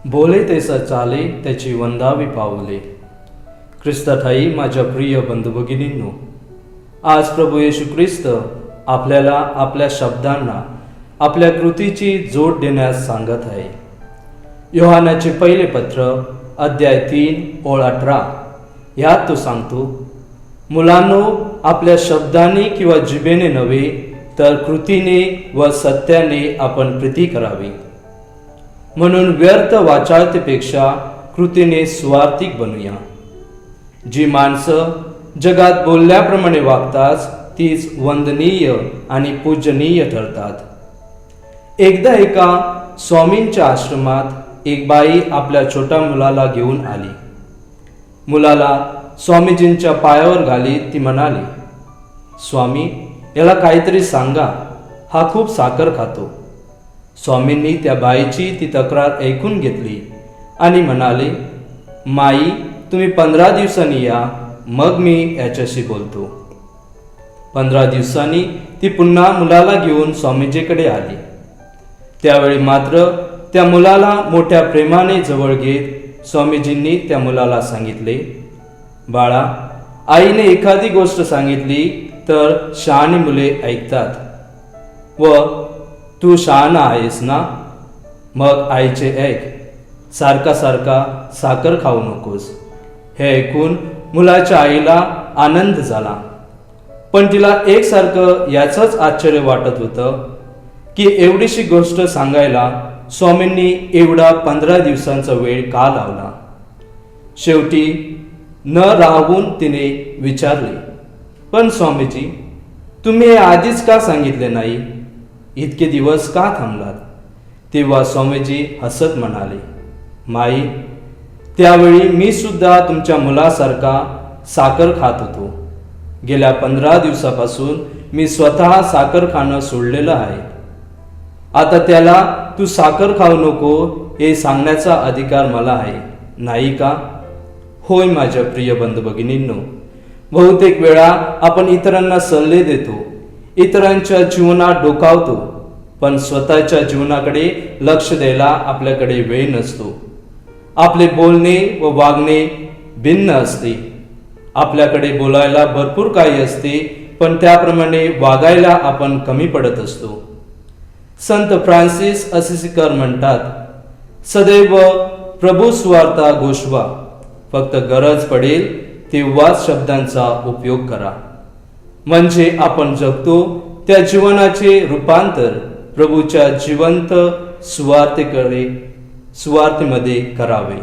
बोले तैसा चाले त्याची वंदावी पावले. ख्रिस्ताठाई माझ्या प्रिय बंधू भगिनींनो, आज प्रभू येशू ख्रिस्त आपल्याला आपल्या शब्दांना आपल्या कृतीची जोड देण्यास सांगत आहे. योहानाचे पहिले पत्र अध्याय 3 ओळ 18 यात तो सांगतो, मुलांनो, आपल्या शब्दाने किंवा जिभेने नव्हे तर कृतीने व सत्याने आपण प्रीती करावी. म्हणून व्यर्थ वाचाळतेपेक्षा कृतीने स्वार्थिक बनूया. जी माणसं जगात बोलल्याप्रमाणे वागतात तीच वंदनीय आणि पूजनीय ठरतात. एकदा एका स्वामींच्या आश्रमात एक बाई आपल्या छोट्या मुलाला घेऊन आली. मुलाला स्वामीजींच्या पायावर घालीत ती म्हणाली, स्वामी, याला काहीतरी सांगा, हा खूप साखर खातो. स्वामींनी त्या बाईची ती तक्रार ऐकून घेतली आणि म्हणाले, माई, तुम्ही 15 दिवसांनी या, मग मी याच्याशी बोलतो. 15 दिवसांनी ती पुन्हा मुलाला घेऊन स्वामीजीकडे आली. त्यावेळी मात्र त्या मुलाला मोठ्या प्रेमाने जवळ घेत स्वामीजींनी त्या मुलाला सांगितले, बाळा, आईने एखादी गोष्ट सांगितली तर शहाणी मुले ऐकतात व तू शहाणा आहेस ना, मग आईचे ऐक. सारखा साखर खाऊ नकोस. हे ऐकून मुलाच्या आईला आनंद झाला, पण तिला एकसारखं याचंच आश्चर्य वाटत होतं की एवढीशी गोष्ट सांगायला स्वामींनी एवढा 15 दिवसांचा वेळ का लावला. शेवटी न राहून तिने विचारले, पण स्वामीजी, तुम्ही हे आधीच का सांगितले नाही? इतके दिवस का थांबलात? तेव्हा स्वामीजी हसत म्हणाले, माई, त्यावेळी मी सुद्धा तुमच्या मुलासारखा साखर खात होतो. गेल्या 15 दिवसापासून मी स्वतः साखर खाणं सोडलेलं आहे. आता त्याला तू साखर खाऊ नको हे सांगण्याचा अधिकार मला आहे, नाही का? होय माझ्या प्रिय बंधू भगिनींनो, बहुतेक वेळा आपण इतरांना सल्ले देतो, इतरांच्या जीवनात डोकावतो, पण स्वतःच्या जीवनाकडे लक्ष द्यायला आपल्याकडे वेळ नसतो. आपले बोलणे व वागणे भिन्न असते. आपल्याकडे बोलायला भरपूर काही असते, पण त्याप्रमाणे वागायला आपण कमी पडत असतो. संत फ्रान्सिस असिसीकर म्हणतात, सदैव प्रभू सुवार्ता घोषवा, फक्त गरज पडेल तेव्हाच शब्दांचा उपयोग करा. म्हणजे आपण जगतो त्या जीवनाचे रूपांतर प्रभूच्या जिवंत सुवार्तेमध्ये करावे.